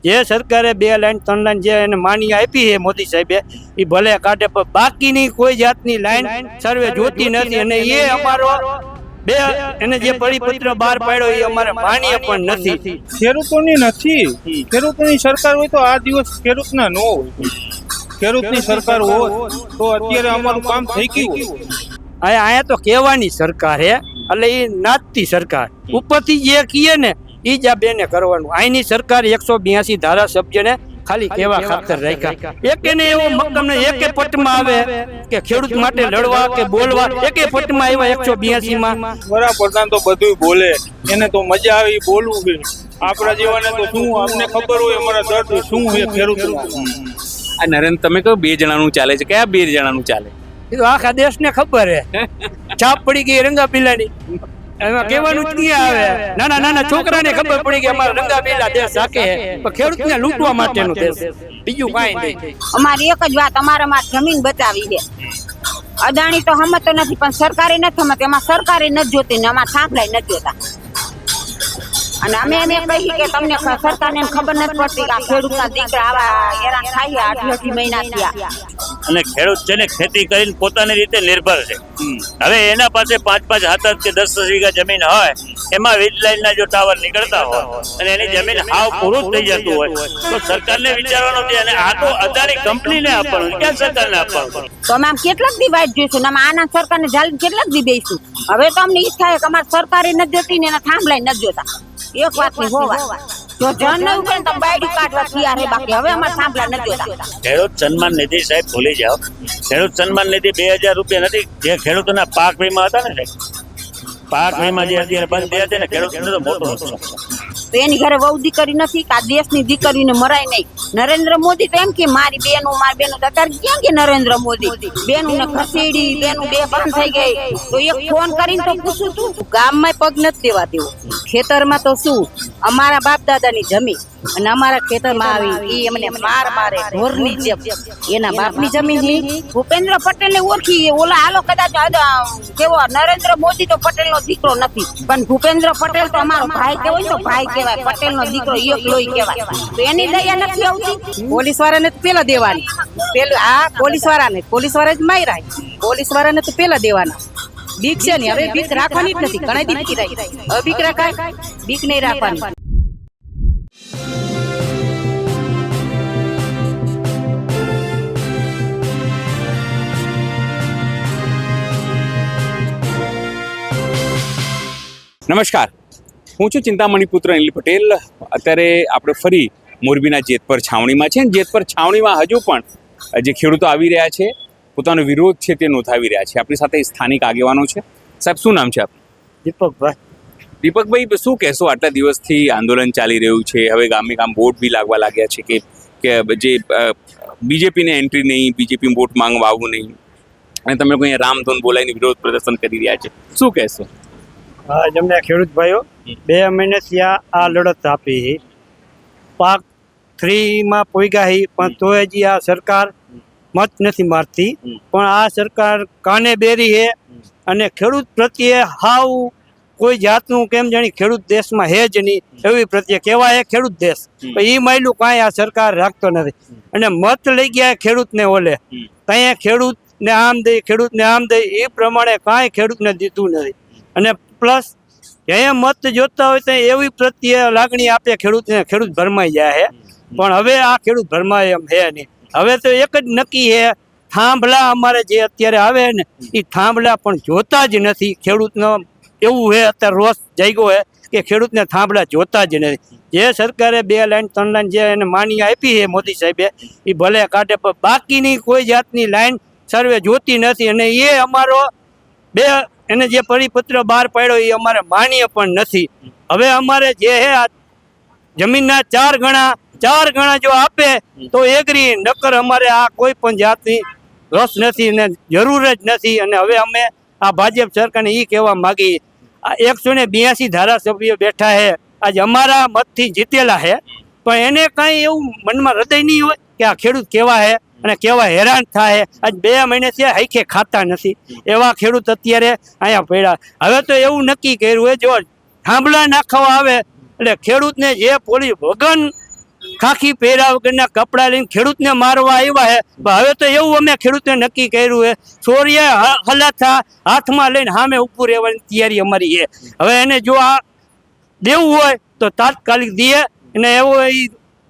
જે સરકારે 2 line 3 line જે એને માન્ય આપી છે મોદી સાહેબે એ ભલે કાઢે, પણ બાકીની કોઈ જાતની લાઈન સર્વે જોતી નથી. અને એ અમારો એને જે પરિપત્ર બહાર પાડ્યો એ અમારે માન્ય પણ નથી. ખેડૂતોની નથી, ખેડૂતોની સરકાર હોય તો આ દિવસ ખેડૂતના ન હોય. ખેડૂતની સરકાર હોત તો અત્યારે અમારું કામ થઈ ગયું. અહીંયા તો કહેવાની સરકાર હે, એટલે એ નાચતી સરકાર ઉપરથી જે કીએ ને એ જ આ બેને કરવાનું. અહીંની સરકાર 182 ધારાસભ્યને ખાલી કેવા ખાતર રાખ્યા. એકેને એવો મક્કમ ને એકે પટમાં આવે કે ખેડૂત માટે લડવા કે બોલવા, એકે પટમાં આવ્યા 182 માં. વડાપ્રધાન તો બધું બોલે, એને તો મજા આવે બોલવું છે. આપણા જેવાને તો શું, અમને ખબર હોય અમારા દર્દ શું છે ખેડૂતનું. આ નરેન્દ્ર, તમે કહો 2 જણાનું ચાલે છે, કયા 2 જણાનું ચાલે? એ તો આખા દેશને ખબર હે. છાપ પડી ગઈ રંગા પીલાની, એમાં કહેવાનું જ નહીં આવે. નાના નાના છોકરાને ખબર પડી કે અમારા રંગા પીલા દેશ હાકે છે, પણ ખેડૂતને લૂંટવા માટેનો દેશ, બીજું કાંઈ નહીં. અમારી એક જ વાત, અમારામાં જમીન બચાવી છે. અદાણી તો હમતો નથી, પણ સરકારે નથી હમત. એમાં સરકારે નથી જોતી ને અમારા થાંભલાય નથી જોતા. અને અમે એને કહી કે તમને સરકારને ખબર નથી પડતી કે ખેડૂતના દીકરા આવા હેરાન થાય 8 મહિના થયા. અને ખેડૂત છે ને ખેતી કરીને પોતાની રીતે નિર્ભર છે. હવે એના પાસે 5-5 7 કે 10 વીઘા જમીન હોય, એમાં વીજ લાઈનના જો ટાવર નીકળતા હોય અને એની જમીન હાવ પૂરું થઈ જતું હોય તો સરકારને વિચારવાનું છે. અને આ તો અદાણી કંપનીને આપવાનું, ક્યાં સરકારને આપવાનું? તો અમે આમ કેટલાક દી વાઇટ જોઈશું ને આના સરકારને જાળી કેટલાક દી બેસીશું. હવે તો અમને ઈ થાય કે અમારે સરકારે નથી જોતી ને એના થાંભલાય નથી જોતા. એક વાત ની હોવા જો જન ન ઉગે તો બાયડી કાઢવા તૈયાર હે, બાકી હવે અમારે થાંભલા નથી જોતા. ખેડૂત સન્માન નિધિ સાહેબ ભૂલી જાઓ. ખેડૂત સન્માન નિધિ 2000 રૂપિયા નથી, જે ખેડૂતોના પાક વીમા હતા ને સાહેબ, પાક વીમા જે અત્યારે બંધ થયા છે ને, ખેડૂતોને તો મોટો નુકસાન. તો એની ઘરે વહુ દીકરી નથી કે આ દેશની દીકરીને મરાય નહીં. નરેન્દ્ર મોદી તો એમ કે મારી બેનું અત્યારે ક્યાં કે નરેન્દ્ર મોદી બેનું ને ખસેડી, બેનું 2 ભાન થઈ ગઈ. તો એક ફોન કરીને તો પૂછું તું, ગામમાં પગ નથી દેવા દેવો, ખેતરમાં તો શું અમારા બાપ દાદાની જમીન અને અમારા ખેતરમાં આવી એ એમને મારે ઢોરની જેમ એના બાપની જમીન. ભૂપેન્દ્ર પટેલ ને ઓળખી ઓલા હાલો કદાચ કેવો નરેન્દ્ર મોદી તો પટેલ નો દીકરો નથી, પણ ભૂપેન્દ્ર પટેલ તો અમારો ભાઈ કેવાય, તો ભાઈ કેવાય, પટેલ નો દીકરો એક લોહી કેવાય. તો એની દયા નથી આવતી. પોલીસ વાળાને તો પેલા દેવાની, પેલું આ પોલીસ વાળા જ માર્યા, પોલીસ વાળાને તો પેલા દેવાના. બીક છે ને, હવે બીક રાખવાની જ નથી. ઘણા દીકરી રહી, હવે બીક રાખાય? બીક નહીં રાખવાની. નમસ્કાર, હું છું ચિંતામણી પુત્ર અનિલ પટેલ. અત્યારે આપણે ફરી મોરબીના જેતપર છાવણીમાં છે. જેતપર છાવણીમાં હજુ પણ જે ખેડૂતો આવી રહ્યા છે, પોતાનો વિરોધ છે તે નોંધાવી રહ્યા છે. આપણી સાથે સ્થાનિક આગેવાનો છે. સાહેબ, શું નામ છે આપનું? દીપકભાઈ. દીપકભાઈ, શું કહેશો? આટલા દિવસથી આંદોલન ચાલી રહ્યું છે, હવે ગામે ગામ વોટ બી લાગવા લાગ્યા છે કે જે બીજેપીને એન્ટ્રી નહીં, બીજેપી વોટ માંગવા આવવું નહીં, અને તમે કોઈ રામધૂન બોલાવીને વિરોધ પ્રદર્શન કરી રહ્યા છે, શું કહેશો? હા, જમને ખેડૂત ભાઈઓ 2 મહિનાથી આ લડત આપી. પાક 3 માં પોઈગા હી, પણ તોય હજી આ સરકાર મત નથી મારતી. પણ આ સરકાર કાને બેરી હે અને ખેડૂત પ્રત્યે હાવ કોઈ જાતનું કેમ જાણી ખેડૂત દેશમાં હે જ નહીં એવી પ્રત્યે કહેવાય ખેડૂત દેશ. પણ એ માયલું કાંઈ આ સરકાર રાખતો નથી. અને મત લઈ ગયા ખેડૂતને ઓલે, ત્યાં ખેડૂતને આમ દઈ, ખેડૂતને આમ દઈ, એ પ્રમાણે કાંઈ ખેડૂતને દીધું નથી. અને પ્લસ અહીંયા મત જોતા હોય તો એવી પ્રત્યે લાગણી આપે ખેડૂતને, ખેડૂત ભરમાઈ જાય છે. પણ હવે આ ખેડૂત ભરમાય એમ હે નહીં. હવે તો એક જ નક્કી છે, થાંભલા અમારે જે અત્યારે આવે ને એ થાંભલા પણ જોતા જ નથી. ખેડૂતનો એવું છે અત્યારે રોષ જાગ્યો છે કે ખેડૂતને થાંભલા જોતા જ નથી. જે સરકારે 2 લાઈન 3 લાઈન જે એને માન્ય આપી છે મોદી સાહેબે એ ભલે કાઢે, પણ બાકીની કોઈ જાતની લાઈન સર્વે જોતી નથી. અને એ અમારો એને જે પરિપત્ર બહાર પાડ્યો એ અમારે માન્ય પણ નથી. હવે અમારે જે હે આ જમીનના 4 ગણા જો આપે તો એગ્રી, નકર અમારે આ કોઈ પણ જાતની રસ નથી ને જરૂર જ નથી. અને હવે અમે આ ભાજપ સરકારને એ કહેવા માગી, આ 182 ધારાસભ્યો બેઠા છે, આજ અમારા મતથી જીતેલા છે, પણ એને કાંઈ એવું મનમાં હૃદય નહીં હોય કે આ ખેડૂત કેવા છે અને કેવા હેરાન થાય. આજ 2 મહિનાથી હૈખે ખાતા નથી એવા ખેડૂત અત્યારે અહીંયા પડ્યા. હવે તો એવું નક્કી કર્યું હોય, જો થાંભલા નાખવા આવે એટલે ખેડૂતને જે પોલીસ વગન ખાખી પહેર્યા વગરના કપડાં લઈને ખેડૂતને મારવા આવ્યા છે. પણ હવે તો એવું અમે ખેડૂતને નક્કી કર્યું છે, ચોરીએ હલાથા હાથમાં લઈને સામે ઊભું રહેવાની તૈયારી અમારી છે. હવે એને જો આ દેવું હોય તો તાત્કાલિક દે, અને એવો એ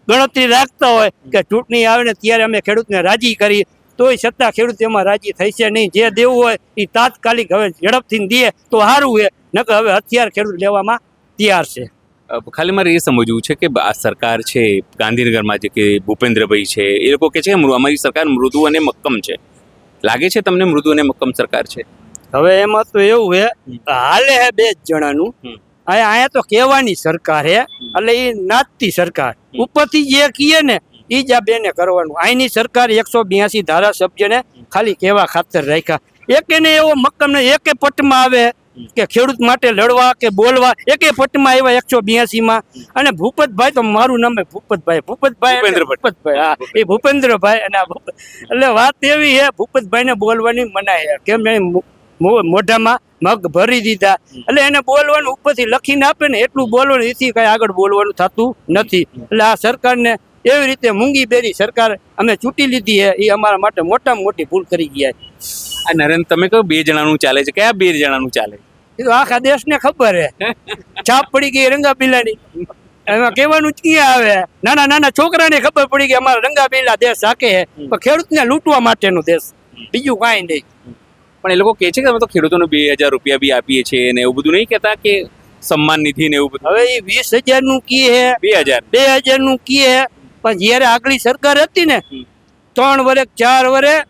ગણતરી રાખતા હોય કે ચૂંટણી આવે ને ત્યારે અમે ખેડૂતને રાજી કરી, તોય છતાં ખેડૂત એમાં રાજી થશે નહીં. જે દેવું હોય એ તાત્કાલિક હવે ઝડપથી દે તો સારું છે, નકર હવે હથિયાર ખેડૂત લેવામાં તૈયાર છે. ખાલી મારે એ સમજવું છે કે આ સરકાર છે ગાંધીનગરમાં, જે કે ભૂપેન્દ્રભાઈ છે, એ લોકો કહે છે કે અમારી સરકાર મૃદુ અને મક્કમ છે. લાગે છે તમને મૃદુ અને મક્કમ સરકાર છે? હવે એમાં તો એવું છે, હાલે હે બે જ જણાનું. અહીંયા તો કહેવાની સરકાર હે, એટલે એ નાચતી સરકાર. ઉપરથી જે કહીએ ને એ જ આ બેને કરવાનું. અહીંની સરકાર 182 ધારાસભ્યને ખાલી કહેવા ખાતર રાખ્યા. એકેને એવો મક્કમ ને એકે પટમાં આવે કે ખેડૂત માટે લડવા કે બોલવા, એકે પટમાં આવ્યા 182માં. અને ભૂપતભાઈ તો મારું નામ ભૂપતભાઈ, હા એ ભૂપેન્દ્રભાઈ. અને એટલે વાત એવી છે, ભૂપતભાઈને બોલવાની મનાય છે. કેમ મોઢામાં મગ ભરી દીધા, એટલે એને બોલવાનું ઉપરથી લખીને આપે ને એટલું બોલવાનું, એથી કઈ આગળ બોલવાનું થતું નથી. એટલે આ સરકારને એવી રીતે મૂંગી બેરી સરકાર અમે ચૂંટી લીધી છે, એ અમારા માટે મોટામાં મોટી ભૂલ કરી ગયા છે. આ નરેન્દ્ર, તમે કહો 2 જણાનું ચાલે છે, કયા 2 જણાનું ચાલે? એ તો આખા દેશને ખબર છે. છાપ પડી ગઈ રંગાબીલાની, એમાં કહેવાનું જ ક્યાં આવે. નાના નાના છોકરાને ખબર પડી ગઈ અમારા રંગાબીલા દેશ હાકે છે, પણ ખેડૂતને લૂંટવા માટેનો દેશ, બીજું કાંઈ નહીં. પણ એ લોકો કહે છે કે અમે તો ખેડૂતોને 2000 રૂપિયા બી આપીએ છીએ ને એવું બધું નહીં કહેતા કે સન્માન નિધિ ને એવું બધું? હવે એ 20,000 નું કી હે, 2000 નું કી હે. પણ જયારે આગલી સરકાર હતી ને 3 વર્ષ 4 વર્ષ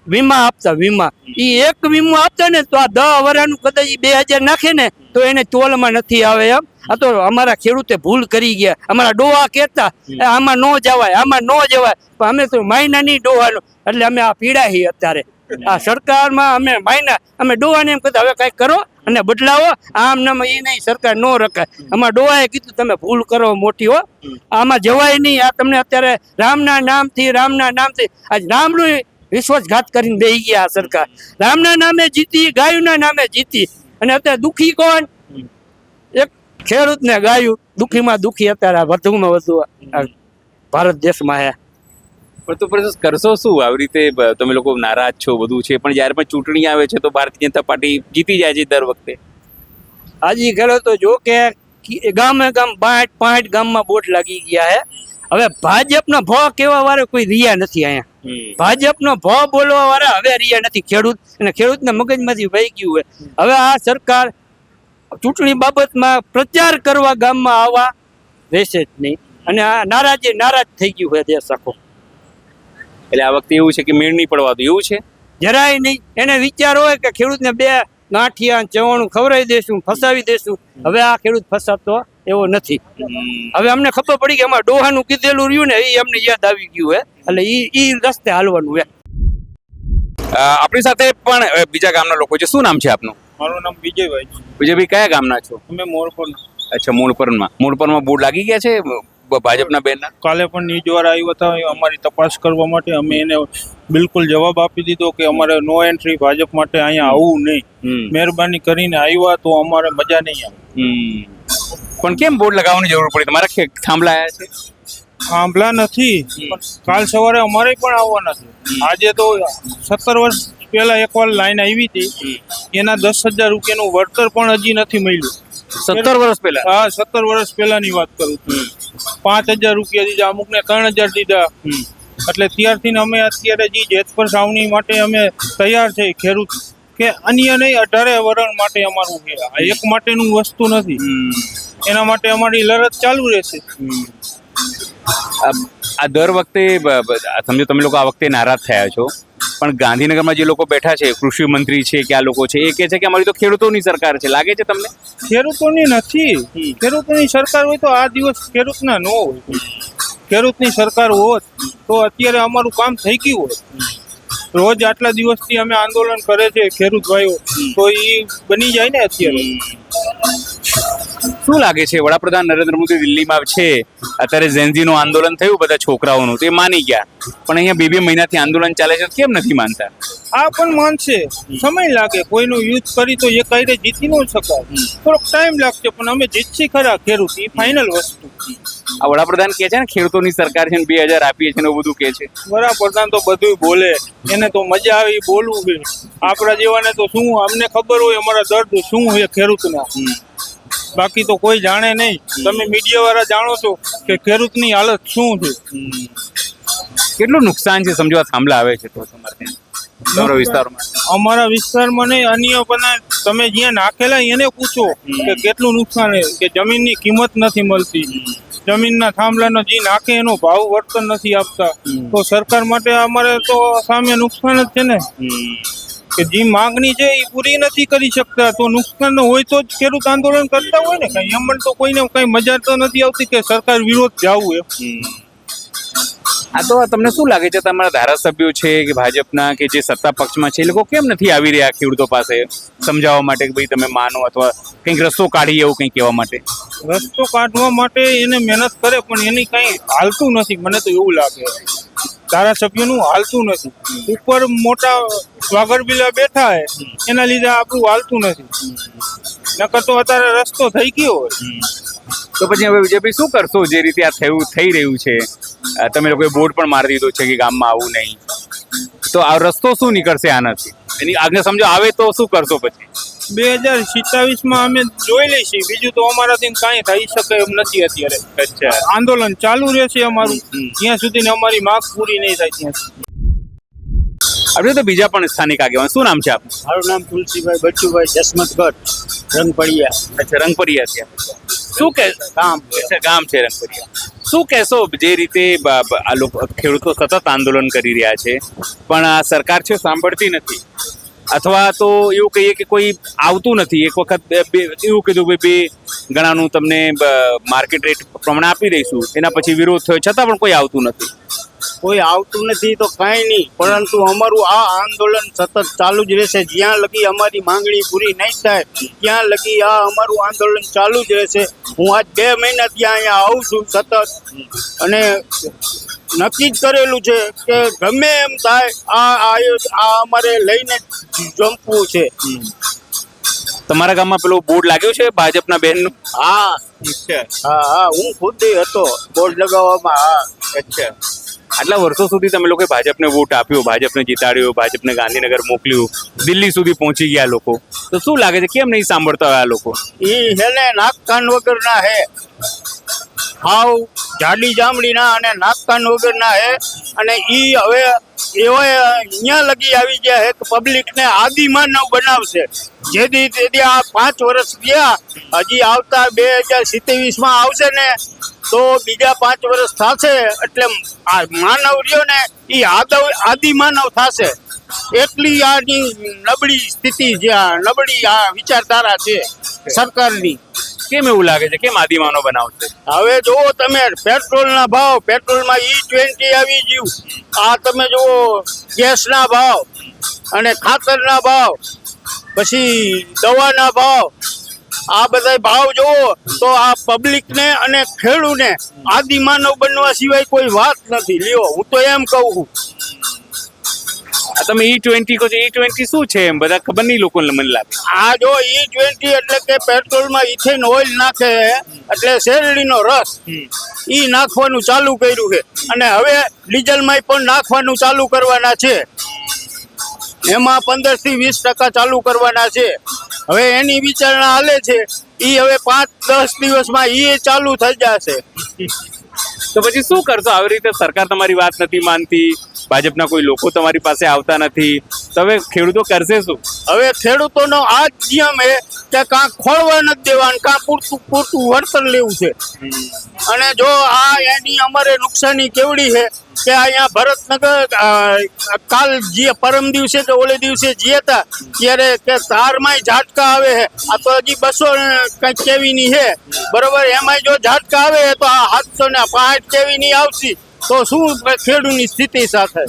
વીમા આપતા, વીમા એ એક વીમો આપતા ને તો આ 10 વર્ષનું કદાચ 2000 નાખે ને તો એને તોલમાં નથી આવે એમ. આ તો અમારા ખેડૂતે ભૂલ કરી ગયા. અમારા ડોહા કહેતા આમાં ન જવાય, આમાં ન જવાય, પણ અમે તો માયનાની ડોહાનો, એટલે અમે આ પીડાહી અત્યારે આ સરકારમાં. અમે માયના, અમે ડોહાને એમ કહેતા હવે કઈક કરો અને બદલાવો, આમ નામ એ નહીં, સરકાર ન રખાય. અમારા ડોહાએ કીધું તમે ભૂલ કરો મોટી હો, આમાં જવાય નહીં. આ તમને અત્યારે રામના નામથી આજ રામનું વિશ્વાસઘાત કરીને બેસી ગયા આ સરકાર. રામના નામે જીતી, ગાયુંના નામે જીતી, અને અત્યારે દુખી કોણ? એક ખેડૂતને ગાયું દુખીમાં દુખી અત્યારે વધુમાં વધુ ભારત દેશમાં હે. પણ તો પછી કરશો શું? આવી રીતે તમે લોકો નારાજ છો, બધું છે, પણ જ્યારે પણ ચૂંટણી આવે છે તો ભારતીય જનતા પાર્ટી જીતી જાય છે દર વખતે. આજે ખેડૂતો જો કે ગામે ગામ 65 ગામમાં બોટ લાગી ગયા હે. હવે ભાજપનો ભ કેવા વાળા કોઈ રહ્યા નથી અહીંયા. ભાજપનો ભ બોલવા વાળા હવે રહ્યા નથી. ખેડૂત અને ખેડૂતના મગજમાંથી વહી ગયું હોય. હવે આ સરકાર ચૂંટણી બાબતમાં પ્રચાર કરવા ગામમાં આવવા રહેશે જ નહીં, અને આ નારાજ થઈ ગયું હોય દેશ આખો. એટલે આ વખતે એવું છે કે મેળ નહીં પડવા દો એવું છે? જરાય નહીં. એને વિચાર હોય કે ખેડૂતને 2 ગાંઠિયા ચવાણું ખવડાવી દેશું, ફસાવી દેશું. હવે આ ખેડૂત ફસાતો એવો નથી. હવે અમને ખબર પડી કે અમારા ડોહાનું કીધેલું રહ્યું ને એ અમને યાદ આવી ગયું હે, એટલે ઈ રસ્તે હાલવાનું હે. આપણી સાથે પણ બીજા ગામના લોકો છે. શું નામ છે આપનું? મારું નામ વિજયભાઈ. વિજયભાઈ, કયા ગામના છો? અમે મોરપર. અચ્છા, મૂળપરમાં બોર્ડ લાગી ગયા છે ભાજપના બેનના? કાલે પણ ન્યૂઝ વાળા આવ્યા હતા અમારી તપાસ કરવા માટે. અમે એને બિલકુલ જવાબ આપી દીધો કે અમારે નો એન્ટ્રી ભાજપ માટે અહીંયા આવવું નહીં. મહેરબાની કરીને આવ્યા તો અમારે મજા નહીં આવે. પણ કેમ બોર્ડ લગાવવાની જરૂર પડી? તમારા થાંભલા આવ્યા છે? થાંભલા નથી, કાલ સવારે અમારે પણ આવવાના છે. આજે તો 17 વર્ષ પહેલા એકવાર લાઈન આવી હતી, એના 10,000 રૂપિયાનું વળતર પણ હજી નથી મળ્યું. 17 વર્ષ પહેલા? હા, 17 વર્ષ પહેલાની વાત કરું છું. 5,000 રૂપિયા દીધા, અમુકને 3,000 દીધા. એટલે ત્યારથી અમે અત્યારે જે જેતપર છાવણી માટે અમે તૈયાર છે. ખેડૂત કે અન્ય નહીં, 18 વરણ માટે અમારું છે. આ એક માટેનું વસ્તુ નથી, એના માટે અમારી લડત ચાલુ રહેશે. આ દર વખતે સમજો તમે લોકો આ વખતે નારાજ થયા છો, પણ ગાંધીનગરમાં જે લોકો બેઠા છે, કૃષિ મંત્રી છે કે આ લોકો છે, એ કહે છે કે અમારી તો ખેડૂતોની સરકાર છે. લાગે છે તમને? ખેડૂતોની નથી. ખેડૂતોની સરકાર હોય તો આ દિવસ ખેડૂતના ન હોય. ખેડૂતની સરકાર હોત તો અત્યારે અમારું કામ થઈ ગયું હોત. રોજ આટલા દિવસથી અમે આંદોલન કરે છે ખેડૂત ભાઈઓ, તો એ બની જાય ને અત્યારે. શું લાગે છે વડાપ્રધાન નરેન્દ્ર મોદી દિલ્હીમાં છે, અત્યારે ઝેન્ઝીનું આંદોલન થયું બધા છોકરાઓનું, તે માની ગયા, પણ અહીંયા 2 મહિનાથી આંદોલન ચાલે છે, કેમ નથી માનતા? આ પણ માનશે, સમય લાગે. કોઈનું યુદ્ધ કરી તો એ કાયદે જીતી ન શકાય, થોડોક ટાઈમ લાગશે, પણ અમે જીતશી ખરા. ખેડૂત એ ફાઇનલ વસ્તુ. આ વડાપ્રધાન કહે છે ને ખેડૂતોની સરકાર છે ને 2000 આપીએ છે ને એવું બધું કહે છે. વડાપ્રધાન તો બધું બોલે, એને તો મજા આવે બોલવું છે. આપણા જેવાને તો શું, અમને ખબર હોય અમારા દર્દ શું છે ખેડૂતના, બાકી તો કોઈ જાણે નહીં. તમે મીડિયા વાળા જાણો છો કે ખેડૂતની હાલત શું છે. કેટલું નુકસાન છે સમજો આ થાંભલા આવે છે તો તમારા વિસ્તારમાં? અમારા વિસ્તારમાં નહીં, અન્ય પણ તમે જ્યાં નાખેલા એને પૂછો કે કેટલું નુકસાન છે, કે જમીનની કિંમત નથી મળતી, જમીનના થાંભલાનો જે નાખે એનો ભાવ વર્તન નથી આપતા. તો સરકાર માટે અમારે તો સામે નુકસાન જ છે ને, કે જે માંગણી છે એ પૂરી નથી કરી શકતા. તો નુકસાન હોય તો જ ખેડૂત આંદોલન કરતા હોય ને. કઈ અમને તો કોઈને કઈ મજા તો નથી આવતી કે સરકાર વિરોધ જવું એમ. આ તો તમને શું લાગે છે તમારા ધારાસભ્યો છે કે ભાજપના કે જે સત્તા પક્ષમાં છે એ લોકો કેમ નથી આવી રહ્યા ખેડૂતો પાસે સમજાવવા માટે કે ભાઈ તમે માનો, અથવા કંઈક રસ્તો કાઢી એવું કંઈક કહેવા માટે? રસ્તો કાઢવા માટે એને મહેનત કરે પણ એની કઈ હાલતું નથી. મને તો એવું લાગે ધારાસભ્યનું હાલતું નથી. ઉપર મોટા વાગડબીલા બેઠા હે એના લીધે આપણું હાલતું નથી, નકર તો અત્યારે રસ્તો થઈ ગયો હોય. તો પછી હવે વિજયભાઈ શું કરશો? જે રીતે આ થઈ રહ્યું છે, તમે લોકોએ બોર્ડ પણ મારી દીધો છે કે ગામમાં આવું નહીં, તો આ રસ્તો શું નીકળશે આનાથી? એની આગળ સમજો આવે તો શું કરશો પછી? 2027 અમે જોઈ લઈશું. બીજું તો અમારાથી કાંઈ થઈ શકે એમ નથી અત્યારે. અચ્છા, આંદોલન ચાલુ રહેશે અમારું જ્યાં સુધી અમારી માંગ પૂરી નહીં થાય ત્યાં સુધી. આપણે તો બીજા પણ સ્થાનિક આગેવાન, શું નામ છે આપનું? મારું નામ તુલસીભાઈ બચ્ચુભાઈ જસમતગઢ, રંગપડિયા. અચ્છા, રંગપરિયા છે. શું કે ગામ છે રંગપરિયા. શું કહેશો જે રીતે આ લોકો ખેડૂતો સતત આંદોલન કરી રહ્યા છે પણ આ સરકાર છે સાંભળતી નથી, અથવા તો એવું કહીએ કે કોઈ આવતું નથી? એક વખત એવું કીધું ભાઈ 2 ગણાનું તમને માર્કેટ રેટ પ્રમાણે આપી દઈશું, એના પછી વિરોધ થયો છતાં પણ કોઈ આવતું નથી. કોઈ આવતું નથી તો કાંઈ નહીં, પરંતુ અમારું આ આંદોલન સતત ચાલુ જ રહેશે. જ્યાં લગી અમારી માંગણી પૂરી નહીં થાય ત્યાં લગી આ અમારું આંદોલન ચાલુ જ રહેશે. હું આજ 2 મહિના ત્યાં અહીંયા આવું છું સતત, અને નક્કી જ કરેલું છે કે ગમે એમ થાય આ અમારે લઈને જંપવું છે. તમારા ગામમાં પેલો બોર્ડ લાગ્યો છે ભાજપના બહેનનું? હા હા, હું ખુદ હતો બોર્ડ લગાવવામાં. હા, અચ્છા. આટલા વર્ષો સુધી તમે લોકો ભાજપને વોટ આપ્યો, ભાજપને જીતાડ્યો, ભાજપને ગાંધીનગર મોકલ્યું, દિલ્હી સુધી પહોંચી ગયા લોકો, તો શું લાગે છે કેમ નહીં સાંભળતા હોય આ લોકો? એ હેને નાક કાન વગરના હે, હાવ જાડી જામડીના અને નાક કાન વગરના હે. અને ઈ હવે એવા અહીંયા લગી આવી ગયા હે કે પબ્લિકને આદિમાનવ બનાવશે. જેથી તેથી આ 5 વર્ષ ગયા, હજી આવતા 2027માં આવશે ને તો બીજા 5 વર્ષ થશે, એટલે આ માનવ રહ્યો ને એ આદિમાનવ થશે. એટલી આની નબળી સ્થિતિ છે, આ નબળી આ વિચારધારા છે સરકારની. કેમ એવું લાગે છે, કેમ આદિમાનવ બનાવશે? હવે જુઓ તમે પેટ્રોલના ભાવ, પેટ્રોલમાં E20 આવી ગયું. આ તમે જુઓ ગેસના ભાવ અને ખાતરના ભાવ, પછી દવાના ભાવ, આ બધા ભાવ જુઓ તો આ પબ્લિકને અને ખેડૂતને આદિમાનવ બનવા સિવાય કોઈ વાત નથી. લ્યો, હું તો એમ કહું છું. તમે E20 કહો છો, E20 શું છે એમ બધા ખબર નહીં લોકોને, મને લાગે. આ જો E20 એટલે કે પેટ્રોલમાં ઇથેન ઓઇલ નાખે, એટલે શેરડીનો રસ ઈ નાખવાનું ચાલુ કર્યું છે. અને હવે ડીઝલમાં પણ નાખવાનું ચાલુ કરવાના છે. એમાં 15 થી 20% ચાલુ કરવાના છે. હવે એની વિચારણા હાલે છે. ઈ હવે 5-10 દિવસમાં ઈ ચાલુ થઈ જશે. તો પછી શું કરશો? આવી રીતે સરકાર તમારી વાત નથી માનતી, ભાજપના કોઈ લોકો તમારી પાસે આવતા નથી, તો હવે ખેડૂતો કરશે શું? હવે ખેડૂતોનો આ જ નિયમ છે કે કાં ખોળવા નથી દેવાનું, કાં પૂરતું વળતર લેવું છે. અને જો આ એની અમારે નુકસાની કેવડી છે કે અહીંયા ભરતનગર કાલ જે પરમ દિવસે કે ઓલે દિવસે જે હતા ત્યારે કે તારમાંય ઝાટકા આવે છે. આ તો હજી 200 કંઈક કેવીની છે, બરોબર. એમાંય જો ઝાટકા આવે તો આ 760 કેવીની આવશે, તો શું ખેડૂતની સ્થિતિ સાથે?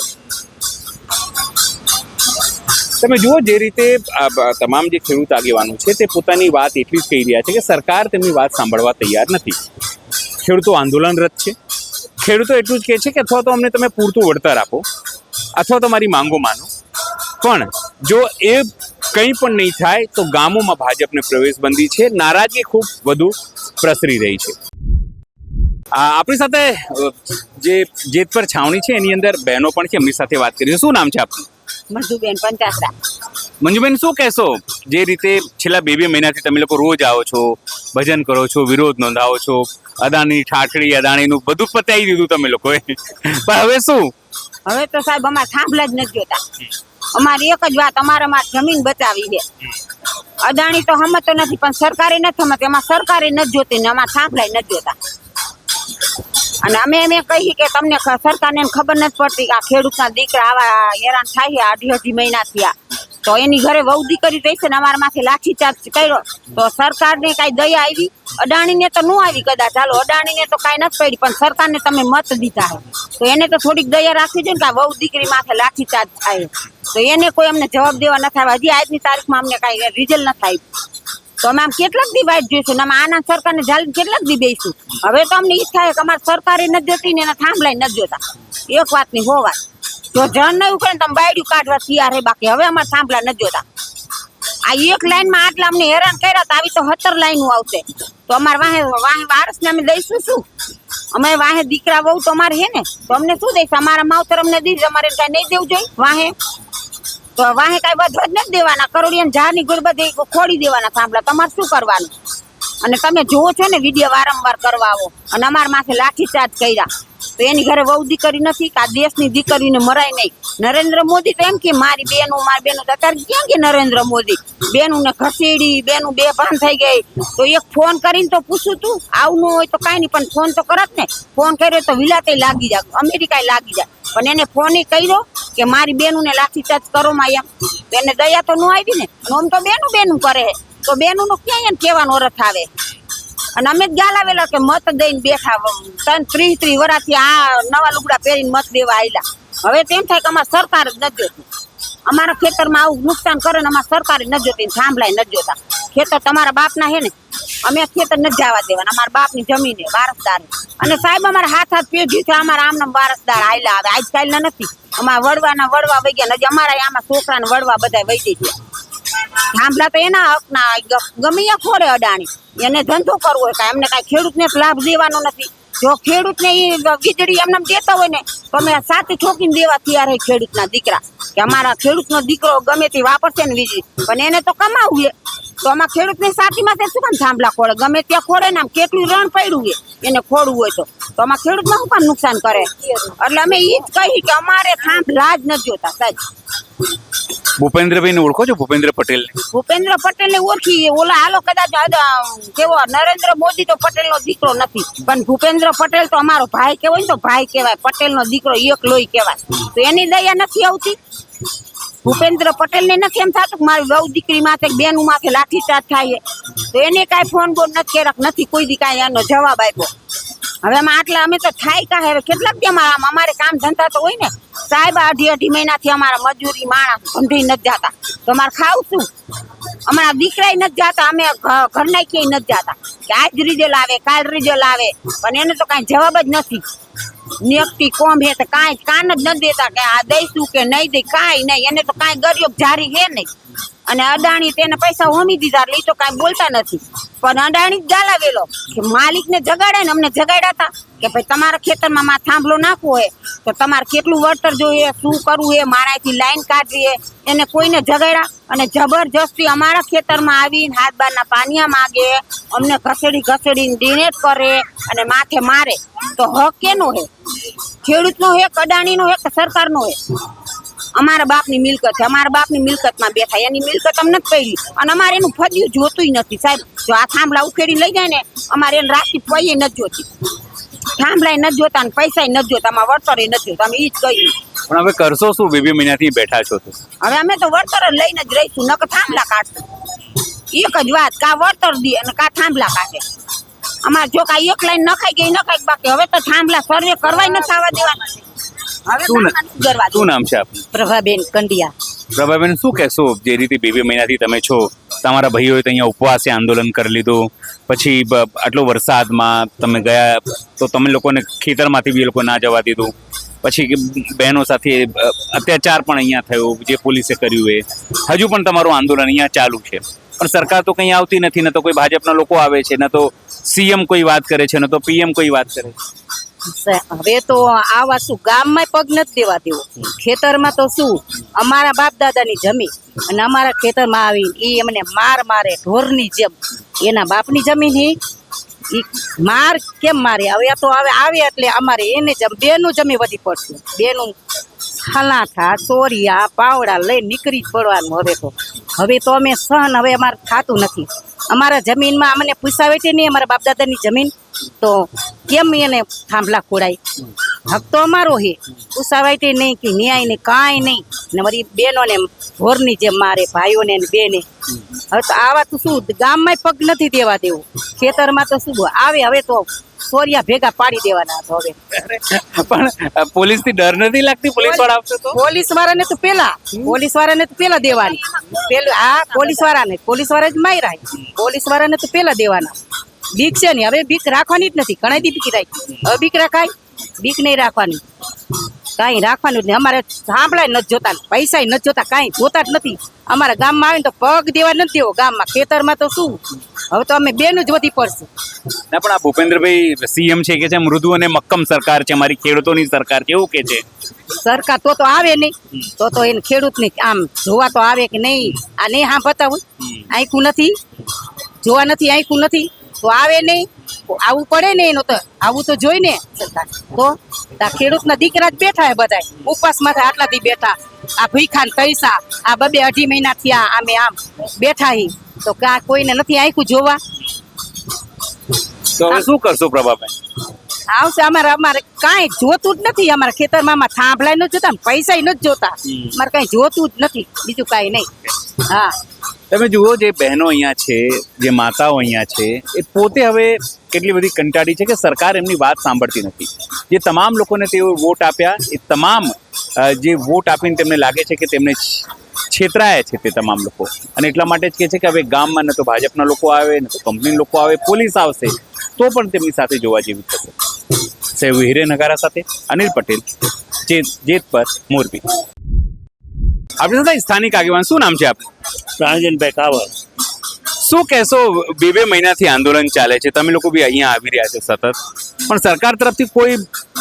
તમે જુઓ જે રીતે તમામ જે ખેડૂત આગેવાનો છે તે પોતાની વાત એટલી જ કહી રહ્યા છે કે સરકાર તેમની વાત સાંભળવા તૈયાર નથી. ખેડૂતો આંદોલનરત છે. ખેડૂતો એટલું જ કહે છે કે અથવા તો અમને તમે પૂરતું વળતર આપો અથવા તો મારી માંગો માનો, પણ જો એ કંઈ પણ નહીં થાય તો ગામોમાં ભાજપને પ્રવેશબંધી છે. નારાજગી ખૂબ વધુ પ્રસરી રહી છે. આપણી સાથે જે જેતપર છાવણી છે એની અંદર બહેનો પણ છે, એમની સાથે વાત કરીએ. શું નામ છે આપનું? મંજુબેન પંચાસરા. મંજુબેન, શું કહેશો જે રીતે છેલ્લા 2 મહિનાથી તમે લોકો રોજ આવો છો, ભજન કરો છો, વિરોધ નોંધાવો છો, અદાણી ઠાઠડી અદાણીનું બધું પતાવી દીધું તમે લોકોએ, પણ હવે શું? હવે તો સાહેબ અમારે થાંભલા જ નથી જોતા. અમારી એક જ વાત, અમારે જમીન બચાવી છે. અદાણી તો હમતો નથી, પણ સરકારે નથી હમતી. એમાં સરકારે નથી જોતી ને અમારે થાંભલા નથી જોતા. અને અમે કહીએ કે તમને સરકારને ખબર નથી પડતી કે આ ખેડૂતના દીકરા આવા હેરાન થાય છે 2.5 મહિના થયા, તો એની ઘરે વહુ દીકરી થઈ છે ને અમારા માથે લાઠીચાર્જ કર્યો, તો સરકારને કાંઈ દયા આવી? અદાણીને તો ન આવી કદાચ, ચાલો અદાણીને તો કાંઈ નથી પડી, પણ સરકારને તમે મત દીધા છે તો એને તો થોડીક દયા રાખવી જોઈએ ને કે આ વહુ દીકરી માથે લાઠીચાર્જ થાય, તો એને કોઈ અમને જવાબ દેવા નથી આવ્યા. હજી આજની તારીખમાં અમને કાંઈ રિઝલ્ટ નથી આવ્યું. તો અમે આમ કેટલાક દી વાઇટ જોઈશું ને અમે આના સરકારને જાળી કેટલાક દી બેસીશું. હવે તો અમને ઈ થાય કે અમારે સરકારે નથી જોતી ને એના થાંભલાય નથી જોતા. એક વાતની હો વાત, જો જણ નહીં કરે ને તમે બાયડ્યું કાઢવા તૈયાર હે, બાકી હવે અમારે થાંભલા નથી જોતા. આ એક લાઈનમાં આટલા અમને હેરાન કર્યા, તો આવી તો 17 લાઈનો આવશે, તો અમારે વાહે વારસને અમે દઈશું શું? અમે વાહે દીકરા બહુ તો અમારે હે ને, તો અમને શું દઈશું? અમારા માવતર અમને દીધું, અમારે કાંઈ નહીં દેવું જોઈએ વાહે? તો વાહે કાંઈ વધવા જ નથી દેવાના. કરોડિયા ઝાડની ગુડ બધી ખોડી દેવાના થાંભલા. તમારે શું કરવાનું? અને તમે જોવો છો ને વિડીયો વારંવાર કરવા આવો અને અમારા માથે લાઠીચાર્જ કર્યા, તો એની ઘરે વહુ દીકરી નથી કે આ દેશની દીકરીને મરાય નહીં. નરેન્દ્ર મોદી તો એમ કે મારી બેનું અત્યારે ક્યાં કે નરેન્દ્ર મોદી બેનું ને ઘસેડી, બેનું બેભાન થઈ ગઈ, તો એક ફોન કરીને તો પૂછું તું, આવું ન હોય તો કાંઈ નહીં, પણ ફોન તો કરત ને. ફોન કર્યો તો વિલાતે લાગી જાય, અમેરિકાએ લાગી જાય, પણ એને ફોન કર્યો કે મારી બેનું ને લાઠીચાર્જ કરો માં એમ, તો એને દયા તો ન આવી ને. આમ તો બેનું કરે, તો બેનું નું ક્યાંય એમ કહેવાનો અર્થ આવે? અને અમે જ ગાલાવેલા કે મત દઈને બેઠા 30 વર્ષથી આ નવા લુગડા પહેરીને મત દેવા આવેલા. હવે તેમ થાય કે અમારે સરકાર જ નથી જોતી. અમારા ખેતરમાં આવું નુકસાન કરે ને અમારે સરકાર જ નથી જોતી, થાંભલાય નથી જોતા. ખેતર તમારા બાપના હે ને, અમે ખેતર નથી જવા દેવાના. અમારા બાપની જમીન હે, વારસદાર. અને સાહેબ અમારા હાથ પેઢી છે, અમારા આમના વારસદાર આયલા આવે, આજકાલના નથી. અમારા વડવા વહી ગયા, હજી અમારા આમાં છોકરાને વડવા બધા વહી ગયા. થાંભલા તો એના હકના, ગમે એ ખોરે અદાણી, એને ધંધો કરવો હોય, કાંઈ એમને કાંઈ ખેડૂતને લાભ દેવાનો નથી. જો ખેડૂતને એ વીજળી એમને દેતા હોય ને તો અમે સાથે ઠોકીને દેવા તૈયાર હોય ખેડૂતના દીકરા, કે અમારા ખેડૂતનો દીકરો ગમે તે વાપરશે ને વીજળી, પણ એને તો કમાવું છે. તો આમાં ખેડૂતની સાથીમાં શું કામ થાંભલા ખોડે? ગમે ત્યાં ખોડે ને, આમ કેટલું રણ પડ્યું છે એને ખોડવું હોય તો આમાં ખેડૂતમાં શું કામ નુકસાન કરે? એટલે અમે એ જ કહી કે અમારે થાંભલા જ નથી જોતા સાહેબ. ભૂપેન્દ્રભાઈને ઓળખો છો? ભૂપેન્દ્ર પટેલ? ભૂપેન્દ્ર પટેલ ને ઓળખી, ઓલા હાલો કદાચ કેવો નરેન્દ્ર મોદી તો પટેલ નો દીકરો નથી, પણ ભૂપેન્દ્ર પટેલ તો અમારો ભાઈ કહેવાય ને, તો ભાઈ કહેવાય. પટેલ નો દીકરો એક લોહી કહેવાય, તો એની દયા નથી આવતી. ભૂપેન્દ્ર પટેલ ને નથી એમ થતું કે મારી વહુ દીકરી માથે બેનું માથે લાઠીચાર્જ થાય, તો એને કાંઈ ફોન બોન નથી કર્યા, નથી કોઈ દી કાંઈ એનો જવાબ આપ્યો. હવે આટલા અમે તો થાય કાંઈ, હવે કેટલાક દી અમારે કામ ધંધા તો હોય ને સાહેબ. 2.5 મહિનાથી અમારા મજૂરી માણસ ધંધી નથી જતા, તો અમારે ખાવું શું? અમારા દીકરાય નથી જતા, અમે ઘરના ક્યાંય નથી જતા કે આજ રિઝલ્ટ આવે, કાલ રિઝલ્ટ આવે, પણ એને તો કાંઈ જવાબ જ નથી. નિયક્તિ કોમ હે તો કાંઈ કાન જ નથી દેતા કે આ દઈશું કે નહીં દઈ, કાંઈ નહીં. એને તો કાંઈ ગરીબ જારી હે નહીં. અને અદાણી તેને પૈસા હોમી દીધા એટલે એ તો કાંઈ બોલતા નથી, પણ અદાણી જ ગાલાવેલો કે માલિકને જગાડે ને. અમને જગાડ્યા હતા કે ભાઈ તમારા ખેતરમાં થાંભલો નાખવો હોય તો તમારે કેટલું વળતર જોઈએ, શું કરવું હે, મારાથી લાઈન કાઢવી હે. એને કોઈને જગાડ્યા અને જબરજસ્તી અમારા ખેતરમાં આવીને હાથ બારના પાનિયા માગે, અમને ઘસેડીને ડિનેટ કરે અને માથે મારે. તો હક કેનો હે? ખેડૂતનો હે, અદાણીનો હે કે સરકારનો હે? અમારા બાપની મિલકત છે, અમારા બાપની મિલકતમાં બેઠા, એની મિલકત અમને જ પડી. અને અમારે એનું ફદ્યું જોતું નથી સાહેબ. જો આ થાંભલા ઉખેડી લઈ જાય ને, અમારે એને રાશિ પૈયે નથી જોતી, થાંભલાય નથી જોતા ને પૈસા નથી જોતા, અમારે વળતર નથી જોતા. અમે એ જ કહ્યું. પણ હવે કરશો શું? 2 મહિનાથી બેઠા છો તો હવે અમે તો વળતર લઈને જ રહીશું, નકર થાંભલા કાઢશું. એક જ વાત, કા વળતર દે અને કા થાંભલા કાઢે. અમારે જો કાંઈ એક લાઈન નખાઈ ગઈ નખાઈ, બાકી હવે તો થાંભલા સર્વે કરવાય નથી આવવા દેવાના. શું નામ છે આપનું? પ્રભાબેન કંડિયા. પ્રભાબેન શું કહેશો, જે રીતે 2 મહિનાથી તમે છો, તમારા ભાઈઓએ તો અહીંયા ઉપવાસે આંદોલન કરી લીધું, પછી આટલો વરસાદમાં તમે ગયા તો તમે લોકોને ખેતરમાંથી બી એ લોકો ના જવા દીધું, પછી બહેનો સાથે અત્યાચાર પણ અહીંયા થયો જે પોલીસે કર્યું એ, હજુ પણ તમારું આંદોલન અહીંયા ચાલુ છે, પણ સરકાર તો કંઈ આવતી નથી, ન તો કોઈ ભાજપના લોકો આવે છે, ન તો સીએમ કોઈ વાત કરે છે, ન તો પીએમ કોઈ વાત કરે છે. હવે તો આવા શું ગામમાં પગ નથી દેવા દેવો, ખેતરમાં તો શું અમારા બાપ દાદાની જમીન અને અમારા ખેતરમાં આવીને એ એમને મારે ઢોરની જેમ, એના બાપની જમીન ઈ માર કેમ મારે? હવે તો હવે આવે એટલે અમારે એને બેનું જમી વધી પડશે, બેનું હલાઠા ચોરિયા પાવડા લઈને નીકળી જ પડવાનું. હવે તો અમે સહન હવે અમારે થતું નથી. અમારા જમીનમાં અમને પૂછાવે નહીં, અમારા બાપ દાદાની જમીન તો કેમ એને થાંભલા ખોડાય? હક તો અમારો હે, પૂછાવાય નહીં કે ન્યાય ને કાંઈ નહીં, ને મારી બેનોને ઢોરની જેમ મારે, ભાઈઓને ને બેને. હવે તો આવા તો શું ગામમાં પગ નથી દેવા દેવું, ખેતરમાં તો શું આવે હવે તો સોરિયા ભેગા પાડી દેવાના. તો હવે પણ પોલીસથી ડર નથી લાગતી? પોલીસ વાળા આવશે તો પોલીસ વાળાને તો પેલા દેવાની, પેલું આ પોલીસ વાળા જ માર્યા, પોલીસ વાળાને તો પેલા દેવાના. બીક છે ને, હવે બીક રાખવાની જ નથી, ઘણા દી બીક રાખી, હવે બીક રાખાય? બીક નહીં રાખવાની, કાંઈ રાખવાનું જ નહીં. અમારે સાંભળાય નથી જોતા, પૈસા નથી જોતા, કાંઈ જોતા જ નથી. અમારા ગામમાં આવે ને તો પગ દેવા નથી દેવો ગામમાં, ખેતરમાં તો શું હવે તો અમે બેનું જ વધી પડશે. ના, પણ આ ભૂપેન્દ્રભાઈ સીએમ છે કે છે મૃદુ અને મક્કમ સરકાર છે, મારી ખેડૂતોની સરકાર છે એવું કે છે. સરકાર તો આવે નહીં, તો એને ખેડૂતને આમ જોવા તો આવે કે નહીં? આ નહીં હા બતાવું, આંખું નથી જોવા, નથી આંખું નથી તો આવે નહીં, આવવું પડે ને. એનું તો આવું તો જોઈ ને સરકાર. તો ખેડૂતના દીકરા જ બેઠા હે બધા ઉપવાસમાં, આટલાથી બેઠા, આ ભૂખા પૈસા આ 2-2.5 મહિના થયા આમે આમ બેઠા હી, તો કોઈને નથી આંખું જોવા. તો હવે શું કરશો પ્રભાબેન? આવશે અમારે કાંઈ જોતું જ નથી. અમારા ખેતરમાં થાંભલાય નથી જોતા, પૈસા નથી જોતા, અમારે કાંઈ જોતું જ નથી, બીજું કાંઈ નહીં. હા, તમે જુઓ, જે બહેનો અહીંયા છે, જે માતાઓ અહીંયા છે, એ પોતે હવે કેટલી બધી કંટાળી છે કે સરકાર એમની વાત સાંભળતી નથી. જે તમામ લોકોને તેઓ વોટ આપ્યા, એ તમામ જે વોટ આપીને તેમને લાગે છે કે તેમને છેતરાયા છે તે તમામ લોકો, અને એટલા માટે જ કહે છે કે હવે ગામમાં ન તો ભાજપના લોકો આવે, ન તો કંપની લોકો આવે, પોલીસ આવશે તો પણ તેમની સાથે જોવા જેવી થશે. સહેબ હિરેનગારા સાથે અનિલ પટેલ, જેત પર મોરબી. આપણી સાથે સ્થાનિક આગેવાન, શું નામ છે આપનું? પ્રાણજીનભાઈ કાવર. શું કહેશો, 2 મહિનાથી આંદોલન ચાલે છે, તમે લોકો બી અહીંયા આવી રહ્યા છો સતત, પણ સરકાર તરફથી કોઈ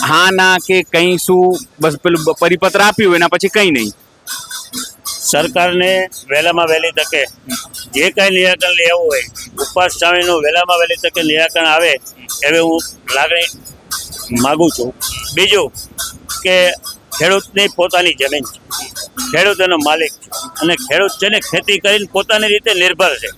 હા ના કે કંઈ શું બસ પેલું પરિપત્ર આપ્યું એના પછી કંઈ નહીં? સરકારને વહેલામાં વહેલી તકે જે કાંઈ નિરાકરણ લેવું હોય, ઉપવાસ સ્વામીનું વહેલામાં વહેલી તકે નિરાકરણ આવે એવી હું લાગણી માગું છું. બીજું કે ખેડૂતની પોતાની જમીન છે, ખેડૂત એનો માલિક છે, અને ખેડૂત છે ને ખેતી કરીને પોતાની રીતે નિર્ભર છે.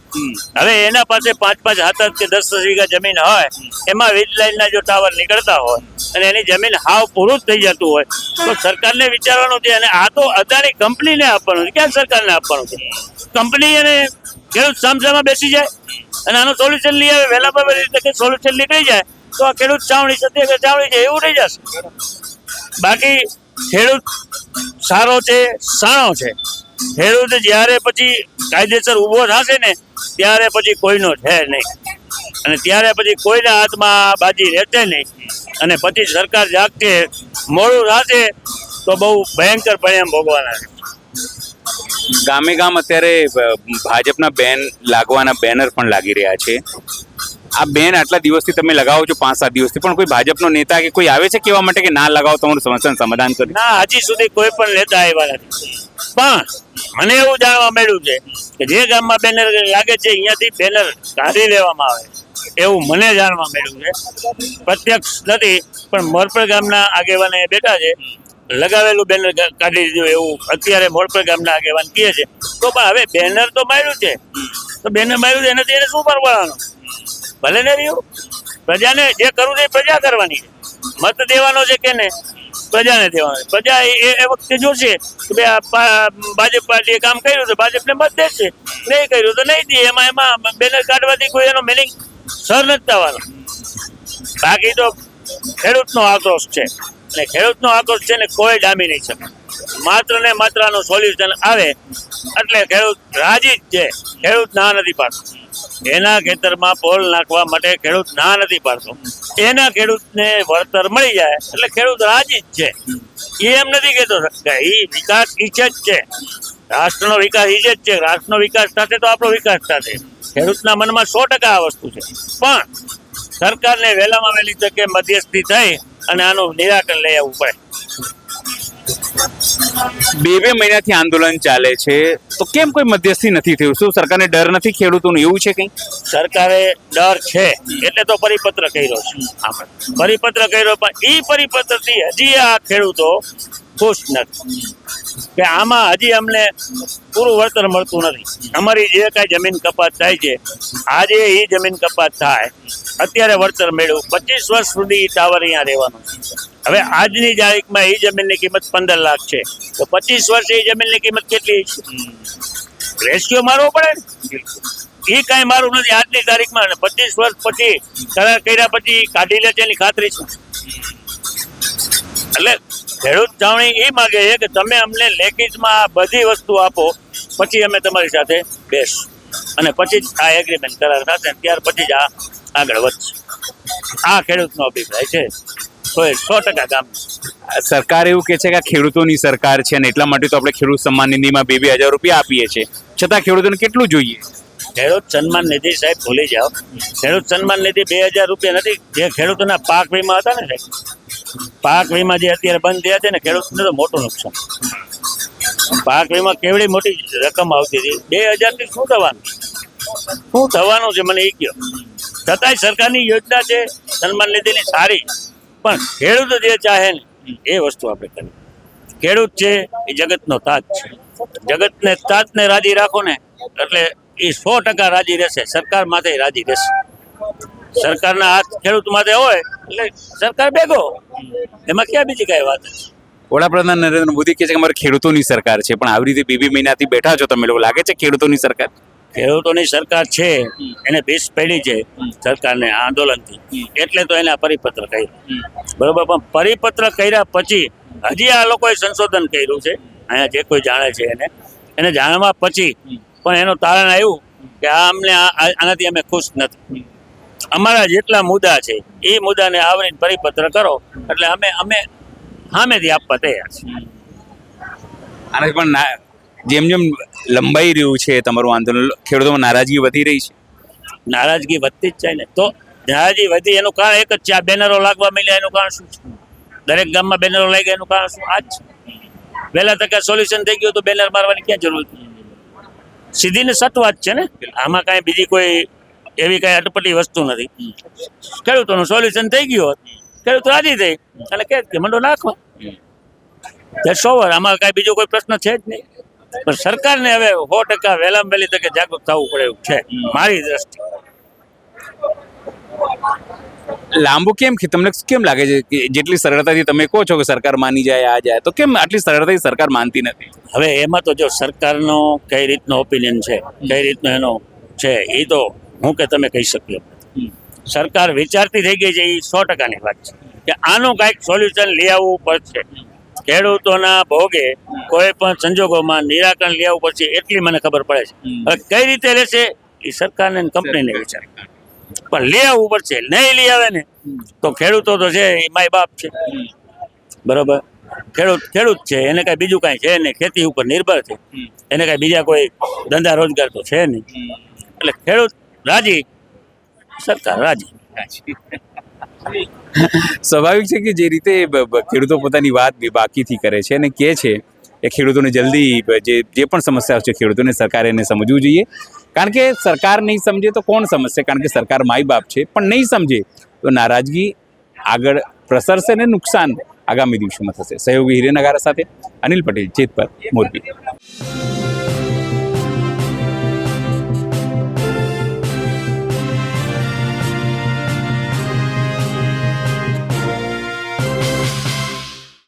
હવે એના પાસે 5-5 7 કે 10 વીઘા જમીન હોય, એમાં વીજ લાઈનના જો ટાવર નીકળતા હોય અને એની જમીન હાવ પૂરું જ થઈ જતું હોય, તો સરકારને વિચારવાનું છે. અને આ તો અદાણી કંપનીને આપવાનું છે, ક્યાં સરકારને આપવાનું છે? કંપની અને ખેડૂત સામસામા બેસી જાય અને આનું સોલ્યુશન લઈ આવે, વહેલામાં વહેલી તકે સોલ્યુશન નીકળી જાય તો આ ખેડૂત ચાવણી છે ચાવણી છે એવું રહી જશે. બાકી ખેડૂત સારો છે, સાણો છે. ખેડૂત જ્યારે પછી કાયદેસર ઊભો થશે ને ત્યારે પછી કોઈનો છે નહીં, અને ત્યારે પછી કોઈના હાથમાં બાજી રહેશે નહીં, અને પછી સરકાર જાગશે, મોડું થશે તો બહુ ભયંકર પરિણામ ભોગવાના છે. ગામે ગામ અત્યારે ભાજપના બેન લાગવાના બેનર પણ લાગી રહ્યા છે. આ બેન આટલા દિવસથી તમે લગાવો છો, 5-7 દિવસથી, પણ કોઈ ભાજપનો નેતા કે કોઈ આવે છે કહેવા માટે કે ના લગાવો, તમારું સમસ્યાનું સમાધાન કરી? ના, હજી સુધી કોઈ પણ નેતા આવ્યા નથી. પણ મને એવું જાણવા મળ્યું છે કે જે ગામમાં બેનર લાગે છે અહીંયાથી બેનર કાઢી લેવામાં આવે એવું મને જાણવા મળ્યું છે. પ્રત્યક્ષ નથી, પણ મોરપર ગામના આગેવાને બેઠા છે, લગાવેલું બેનર કાઢી દીધું એવું અત્યારે મોરપર ગામના આગેવાન કહે છે. તો પણ હવે બેનર તો માર્યું છે, તો બેનર માર્યું છે એનાથી એને શું પરવાનું? ભલે ને રહ્યું, પ્રજાને જે કરવું છે પ્રજા કરવાની છે. મત દેવાનો છે કે ને પ્રજાને દેવાનો છે. પ્રજા એ વખતે જોશે કે ભાજપ પાર્ટીએ કામ કર્યું તો ભાજપને મત દેશે, નહીં કર્યું તો નહીં દે. એમાં બેનર કાઢવાથી કોઈ એનો મિનિંગ સર નથી થવાનો. બાકી તો ખેડૂતનો આક્રોશ છે, અને ખેડૂતનો આક્રોશ છે ને કોઈ ડામી નહીં શકે. માત્ર ને માત્ર આનું સોલ્યુશન આવે એટલે ખેડૂત રાજી જ છે. ખેડૂત ના નથી પાડતો. એના ખેતરમાં પોલ નાખવા માટે ખેડૂત ના નથી પાડતો. એના ખેડૂતને વળતર મળી જાય એટલે ખેડૂત રાજી જ છે. એ એમ નથી કહેતો એ વિકાસ ઈચ્છે જ છે. રાષ્ટ્રનો વિકાસ ઈચ્છે જ છે. રાષ્ટ્રનો વિકાસ થશે તો આપણો વિકાસ થશે. ખેડૂતના મનમાં 100% આ વસ્તુ છે. પણ સરકારને વહેલામાં વહેલી તકે મધ્યસ્થી થઈ અને આનું નિરાકરણ લઈ આવવું પડે. 2 મહિનાથી આંદોલન ચાલે છે તો કેમ કોઈ મધ્યસ્થી નથી થયું? શું સરકારને ડર નથી ખેડૂતોનો, એવું છે કંઈ? સરકારે ડર છે એટલે તો પરિપત્ર કર્યો છે. આપણે પરિપત્ર કર્યો પણ એ પરિપત્રથી હજી આ ખેડૂતો ખુશ નથી કે આમાં હજી અમને પૂરું વળતર મળતું નથી. અમારી જે કાંઈ જમીન કપાત થાય છે આજે એ જમીન કપાત થાય અત્યારે વળતર મેળવ્યું 25 વર્ષ સુધી ટાવર અહીંયા રહેવાનું છે. હવે આજની તારીખમાં એ જમીનની કિંમત 15 લાખ છે તો 25 વર્ષે એ જમીનની કિંમત કેટલી છે? રેશિયો મારવો પડે ને. એ કાંઈ મારું નથી આજની તારીખમાં. 25 વર્ષ પછી કરાર કર્યા પછી કાઢી લે છે એની ખાતરી છે. એટલે ખેડૂત જાવણી એ માગે છે કે તમે અમને લેખિતમાં આ બધી વસ્તુ આપો પછી અમે તમારી સાથે બેસશું અને પછી જ આ એગ્રીમેન્ટ કરાર થશે ત્યાર પછી જ આ આગળ વધશે. આ ખેડૂતનો અભિપ્રાય છે. 100% ગામ સરકાર એવું કહે છે કે આ ખેડૂતોની સરકાર છે અને એટલા માટે તો આપણે ખેડૂત સન્માન નિધિમાં 2,000 રૂપિયા આપીએ છીએ, છતાં ખેડૂતોને કેટલું જોઈએ? ખેડૂત સન્માન નિધિ સાહેબ ભૂલી જાઓ. ખેડૂત સન્માન નિધિ 2,000 રૂપિયા નથી. જે ખેડૂતોના પાક વીમા હતા ને સાહેબ, પાક વીમા જે અત્યારે બંધ થયા છે ને, ખેડૂતને તો મોટું નુકસાન. પાક વીમા કેવડી મોટી રકમ આવતી હતી. 2,000 થી શું થવાનું છે મને એ કહો. છતાંય સરકારની યોજના છે સન્માન નિધિની સારી, પણ ખેડૂત જે ચાહે ને એ વસ્તુ આપણે કરીએ. ખેડૂત છે એ જગતનો તાજ છે. જગતને તાજને રાજી રાખો ને એટલે એ 100% રાજી રહેશે. સરકાર માથે રાજી રહેશે. સરકારના હાથ ખેડૂત માથે હોય એટલે સરકાર ભેગો. એમાં ક્યાં બીજી કઈ વાત છે? વડાપ્રધાન નરેન્દ્ર મોદી કહે છે કે અમારે ખેડૂતોની સરકાર છે, પણ આવી રીતે 2 મહિનાથી બેઠા છો તમે લોકો, લાગે છે ખેડૂતોની સરકાર? ખેડૂતોની સરકાર છે એને ભીસ પડી છે સરકારને આંદોલનથી, એટલે તો એને પરિપત્ર કર્યો. બરોબર, પણ પરિપત્ર કર્યા પછી હજી આ લોકોએ સંશોધન કર્યું છે. અહીંયા જે કોઈ જાણે છે એને જાણવા પછી પણ એનું તારણ આવ્યું કે આ અમને આનાથી અમે ખુશ નથી. અમારા જેટલા મુદ્દા છે એ મુદ્દાને આવરીને પરિપત્ર કરો એટલે અમે સામેથી આપવા તૈયાર છે. આનાથી પણ જેમ જેમ લંબાઈ રહ્યું છે તમારું આંદોલન, ખેડૂતોમાં નારાજગી વધી રહી છે. નારાજગી વધતી જ જાય ને. તો નારાજગી વધી એનું કારણ એક જ છે, આ બેનરો લાગવા મળ્યા. એનું કારણ શું છે? દરેક ગામમાં બેનરો લાગ્યા એનું કારણ શું? આ જ વહેલા તકે સોલ્યુશન થઈ ગયું તો બેનર મારવાની ક્યાં જરૂર હતી? સીધી ને સત વાત છે ને. આમાં કાંઈ બીજી કોઈ એવી કાંઈ અટપટી વસ્તુ નથી. ખેડૂતોનું સોલ્યુશન થઈ ગયું હોત, ખેડૂત રાજી થઈ અને કે મંડો નાખવા. આમાં કાંઈ બીજો કોઈ પ્રશ્ન છે જ નહીં. પણ સરકારને હવે 100% વહેલામાં વહેલી તકે જાગૃત થવું પડે એવું છે મારી દ્રષ્ટિ. લાંબુ કેમ તમને કેમ લાગે છે કે જેટલી સરળતાથી તમે કહો છો કે સરકાર માની જાય આ જાય, તો કેમ આટલી સરળતાથી સરકાર માનતી નથી? હવે એમાં તો જો સરકારનો કઈ રીતનો ઓપિનિયન છે, કઈ રીતનો એનો છે, એ તો હું કે તમે કહી શકીએ. સરકાર વિચારતી થઈ ગઈ છે એ 100%ની વાત છે કે આનું કાંઈક સોલ્યુશન લઈ આવવું પડશે. ખેડૂતોના ભોગે કોઈ પણ સંજોગોમાં નિરાકરણ લઈ આવવું પડશે એટલી મને ખબર પડે છે. હવે કઈ રીતે લેશે એ સરકારને કંપનીને વિચાર, પણ લઈ આવવું પડશે. નહીં લઈ આવે ને તો ખેડૂતો તો છે એ માય બાપ છે. બરોબર, ખેડૂત છે, એને કાંઈ બીજું કાંઈ છે નહીં, ખેતી ઉપર નિર્ભર છે. એને કાંઈ બીજા કોઈ ધંધા રોજગાર તો છે નહીં. એટલે ખેડૂત રાજી, સરકાર રાજી. સ્વાભાવિક છે કે જે રીતે ખેડૂતો પોતાની વાત બાકીથી કરે છે અને કહે છે એ ખેડૂતોને જલ્દી જે પણ સમસ્યાઓ છે ખેડૂતોને સરકારે એને સમજવું જોઈએ. કારણ કે સરકાર નહીં સમજે તો કોણ સમજશે? કારણ કે સરકાર માય બાપ છે, પણ નહીં સમજે તો નારાજગી આગળ પ્રસરશે અને નુકસાન આગામી દિવસોમાં થશે. સહયોગી હિરેનગર સાથે અનિલ પટેલ, જેતપર, મોરબી.